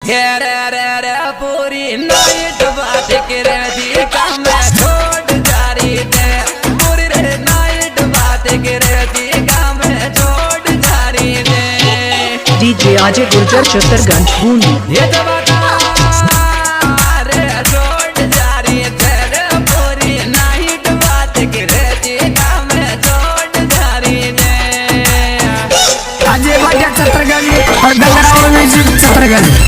रे रे रे पूरी नाइट बात करे दी काम छोड़ जारी दे पूरी रे नाइट बात करे दी काम छोड़ जारी दे डीजे अजय गुर्जर चतरगंज बूंदी ये तो बता रे छोड़ जारी दे रे पूरी नाइट बात करे दी काम छोड़ जारी दे अजय बाजा चतरगंज और डंगराव म्यूजिक चतरगंज।